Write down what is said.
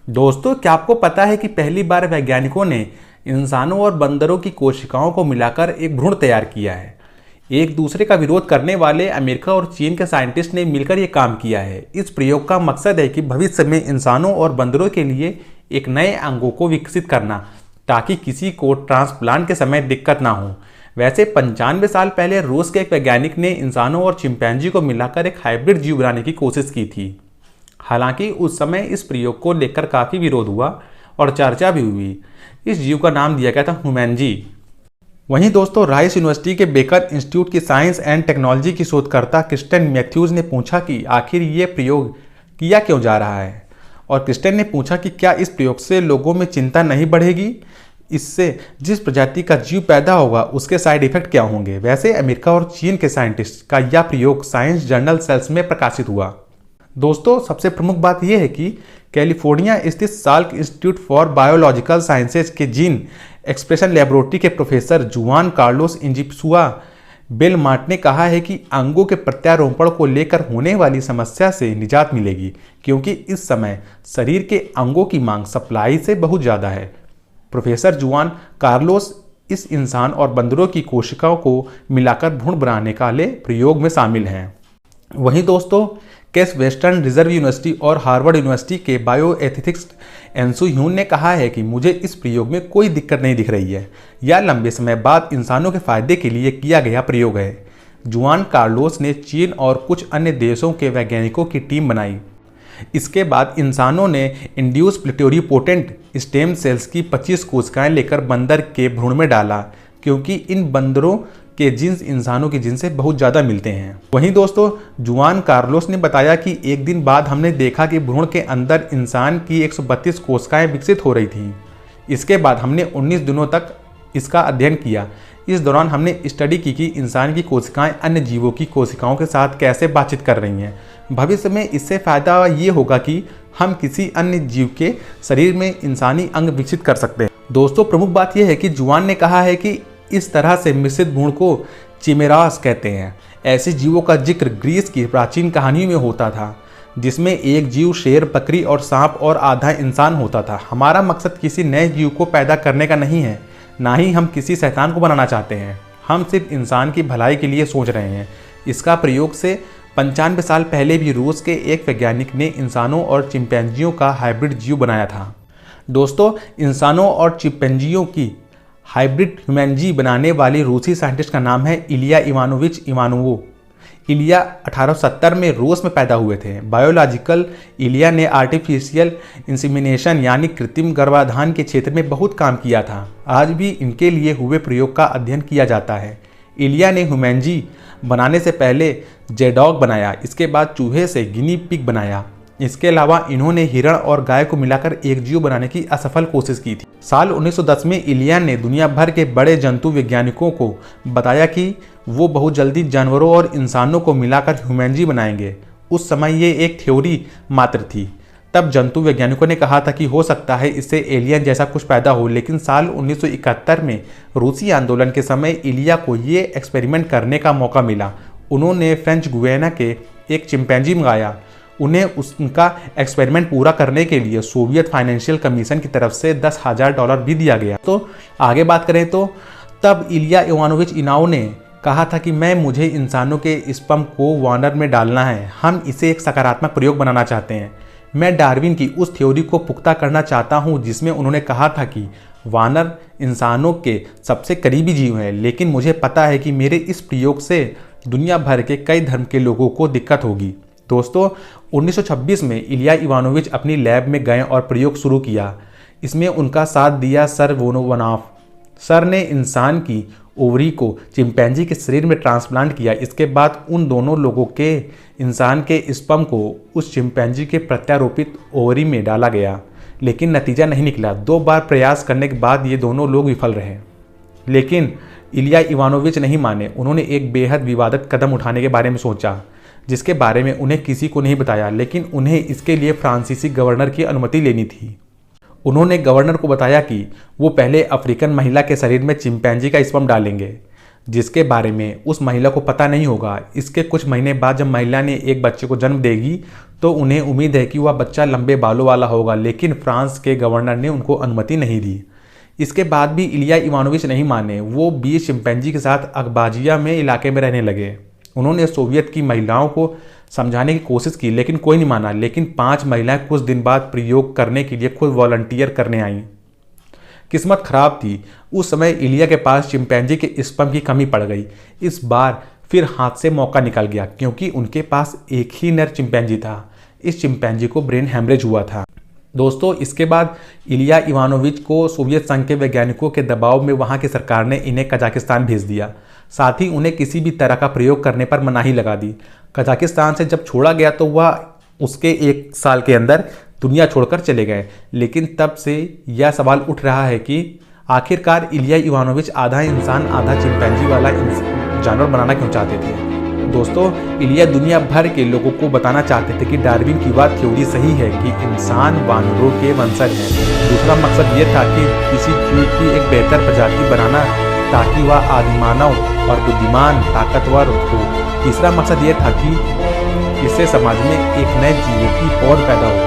दोस्तों, क्या आपको पता है कि पहली बार वैज्ञानिकों ने इंसानों और बंदरों की कोशिकाओं को मिलाकर एक भ्रूण तैयार किया है। एक दूसरे का विरोध करने वाले अमेरिका और चीन के साइंटिस्ट ने मिलकर ये काम किया है। इस प्रयोग का मकसद है कि भविष्य में इंसानों और बंदरों के लिए एक नए अंगों को विकसित करना, ताकि किसी को ट्रांसप्लांट के समय दिक्कत ना हो। वैसे 95 साल पहले रूस के एक वैज्ञानिक ने इंसानों और चिंपैंजी को मिलाकर एक हाइब्रिड जीव बनाने की कोशिश की थी। हालांकि उस समय इस प्रयोग को लेकर काफ़ी विरोध हुआ और चर्चा भी हुई। इस जीव का नाम दिया गया था ह्यूमैनजी। वहीं दोस्तों, राइस यूनिवर्सिटी के बेकर इंस्टीट्यूट की साइंस एंड टेक्नोलॉजी की शोधकर्ता क्रिस्टन मैथ्यूज ने पूछा कि आखिर ये प्रयोग किया क्यों जा रहा है। और क्रिस्टन ने पूछा कि क्या इस प्रयोग से लोगों में चिंता नहीं बढ़ेगी, इससे जिस प्रजाति का जीव पैदा होगा उसके साइड इफेक्ट क्या होंगे। वैसे अमेरिका और चीन के साइंटिस्ट का यह प्रयोग साइंस जर्नल सेल्स में प्रकाशित हुआ। दोस्तों, सबसे प्रमुख बात यह है कि कैलिफोर्निया स्थित Salk institute for biological sciences के जीन एक्सप्रेशन लेबोरेटरी के प्रोफेसर जुआन कार्लोस इंजिप्सुआ बेलमार्ट ने कहा है कि अंगों के प्रत्यारोपण को लेकर होने वाली समस्या से निजात मिलेगी, क्योंकि इस समय शरीर के अंगों की मांग सप्लाई से बहुत ज़्यादा है। प्रोफेसर जुआन कार्लोस इस इंसान और बंदरों की कोशिकाओं को मिलाकर भ्रूण बनाने वाले प्रयोग में शामिल हैं। वहीं दोस्तों, केस वेस्टर्न रिजर्व यूनिवर्सिटी और हार्वर्ड यूनिवर्सिटी के बायोएथिक्स एंसु ह्यून ने कहा है कि मुझे इस प्रयोग में कोई दिक्कत नहीं दिख रही है। यह लंबे समय बाद इंसानों के फायदे के लिए किया गया प्रयोग है। जुआन कार्लोस ने चीन और कुछ अन्य देशों के वैज्ञानिकों की टीम बनाई। इसके बाद इंसानों ने इंड्यूस प्लूरिपोटेंट स्टेम सेल्स की 25 कोशिकाएं लेकर बंदर के भ्रूण में डाला, क्योंकि इन बंदरों के जीन्स इंसानों के जीन्स से बहुत ज़्यादा मिलते हैं। वहीं दोस्तों, जुआन कार्लोस ने बताया कि एक दिन बाद हमने देखा कि भ्रूण के अंदर इंसान की 132 कोशिकाएं विकसित हो रही थीं। इसके बाद हमने 19 दिनों तक इसका अध्ययन किया। इस दौरान हमने स्टडी की कि इंसान की कोशिकाएं अन्य जीवों की कोशिकाओं के साथ कैसे बातचीत कर रही हैं। भविष्य में इससे फ़ायदा ये होगा कि हम किसी अन्य जीव के शरीर में इंसानी अंग विकसित कर सकते हैं। दोस्तों, प्रमुख बात यह है कि जुआन ने कहा है कि इस तरह से मिश्रित भ्रूण को चिमेरास कहते हैं। ऐसे जीवों का जिक्र ग्रीस की प्राचीन कहानियों में होता था, जिसमें एक जीव शेर, बकरी और सांप और आधा इंसान होता था। हमारा मकसद किसी नए जीव को पैदा करने का नहीं है, ना ही हम किसी शैतान को बनाना चाहते हैं। हम सिर्फ इंसान की भलाई के लिए सोच रहे हैं। इसका प्रयोग से 95 साल पहले भी रूस के एक वैज्ञानिक ने इंसानों और चिंपैंजियों का हाइब्रिड जीव बनाया था। दोस्तों, इंसानों और चिंपैंजियों की हाइब्रिड ह्यूमैनजी बनाने वाली रूसी साइंटिस्ट का नाम है इलिया इवानोविच इवानोवो। इलिया 1870 में रूस में पैदा हुए थे। बायोलॉजिकल इलिया ने आर्टिफिशियल इंसेमिनेशन यानी कृत्रिम गर्भाधान के क्षेत्र में बहुत काम किया था। आज भी इनके लिए हुए प्रयोग का अध्ययन किया जाता है। इलिया ने ह्यूमैनजी बनाने से पहले जेडॉग बनाया, इसके बाद चूहे से गिनी पिग बनाया। इसके अलावा इन्होंने हिरण और गाय को मिलाकर एक जीव बनाने की असफल कोशिश की थी। साल 1910 में इलिया ने दुनिया भर के बड़े जंतु वैज्ञानिकों को बताया कि वो बहुत जल्दी जानवरों और इंसानों को मिलाकर ह्यूमैनजी बनाएंगे। उस समय ये एक थ्योरी मात्र थी। तब जंतु वैज्ञानिकों ने कहा था कि हो सकता है इससे एलियन जैसा कुछ पैदा हो, लेकिन साल 1971 में रूसी आंदोलन के समय इलिया को ये एक्सपेरिमेंट करने का मौका मिला। उन्होंने फ्रेंच गुयाना के एक चिंपैंजी मंगाया। उन्हें उनका एक्सपेरिमेंट पूरा करने के लिए सोवियत फाइनेंशियल कमीशन की तरफ से $10,000 भी दिया गया। तो आगे बात करें तो तब इलिया इवानोविच इनाओ ने कहा था कि मुझे इंसानों के स्पर्म को वानर में डालना है। हम इसे एक सकारात्मक प्रयोग बनाना चाहते हैं। मैं डार्विन की उस थ्योरी को पुख्ता करना चाहता हूँ जिसमें उन्होंने कहा था कि वानर इंसानों के सबसे करीबी जीव हैं, लेकिन मुझे पता है कि मेरे इस प्रयोग से दुनिया भर के कई धर्म के लोगों को दिक्कत होगी। दोस्तों, 1926 में इलिया इवानोविच अपनी लैब में गए और प्रयोग शुरू किया। इसमें उनका साथ दिया सर वोनोवनाफ। सर ने इंसान की ओवरी को चिंपैंजी के शरीर में ट्रांसप्लांट किया। इसके बाद उन दोनों लोगों के इंसान के स्पर्म को उस चिंपैंजी के प्रत्यारोपित ओवरी में डाला गया, लेकिन नतीजा नहीं निकला। 2 बार प्रयास करने के बाद ये दोनों लोग विफल रहे, लेकिन इलिया इवानोविच नहीं माने। उन्होंने एक बेहद विवादित कदम उठाने के बारे में सोचा, जिसके बारे में उन्हें किसी को नहीं बताया, लेकिन उन्हें इसके लिए फ्रांसीसी गवर्नर की अनुमति लेनी थी। उन्होंने गवर्नर को बताया कि वो पहले अफ्रीकन महिला के शरीर में चिंपैंजी का स्पर्म डालेंगे। जिसके बारे में उस महिला को पता नहीं होगा। इसके कुछ महीने बाद जब महिला ने एक बच्चे को जन्म देगी तो उन्हें उम्मीद है कि वह बच्चा लंबे बालों वाला होगा, लेकिन फ्रांस के गवर्नर ने उनको अनुमति नहीं दी। इसके बाद भी इलिया इवानोविच नहीं माने। वो 20 चिंपैंजी के साथ अकबाजिया में इलाके में रहने लगे। उन्होंने सोवियत की महिलाओं को समझाने की कोशिश की, लेकिन कोई नहीं माना। लेकिन 5 महिलाएं कुछ दिन बाद प्रयोग करने के लिए खुद वॉलंटियर करने आईं। किस्मत खराब थी, उस समय इलिया के पास चिंपैंजी के स्पर्म की कमी पड़ गई। इस बार फिर हाथ से मौका निकल गया, क्योंकि उनके पास एक ही नर चिंपैंजी था। इस चिंपैंजी को ब्रेन हैमरेज हुआ था। दोस्तों, इसके बाद इलिया इवानोविच को सोवियत संघ के वैज्ञानिकों के दबाव में वहां की सरकार ने इन्हें कजाकिस्तान भेज दिया। साथ ही उन्हें किसी भी तरह का प्रयोग करने पर मनाही लगा दी। कजाकिस्तान से जब छोड़ा गया तो वह उसके 1 साल के अंदर दुनिया छोड़कर चले गए। लेकिन तब से यह सवाल उठ रहा है कि आखिरकार इलिया इवानोविच आधा इंसान आधा चिंपैंजी वाला जानवर बनाना क्यों चाहते थे। दोस्तों, इलिया दुनिया भर के लोगों को बताना चाहते थे कि डार्विन की बात थ्योरी सही है कि इंसान वानरों के वंशज हैं। दूसरा मकसद ये था कि किसी जीव की एक बेहतर प्रजाति बनाना ताकि वह आदिमानव और बुद्धिमान ताकतवर हो। तीसरा मकसद ये था कि इससे समाज में एक नए जीवों की पौध पैदा हो।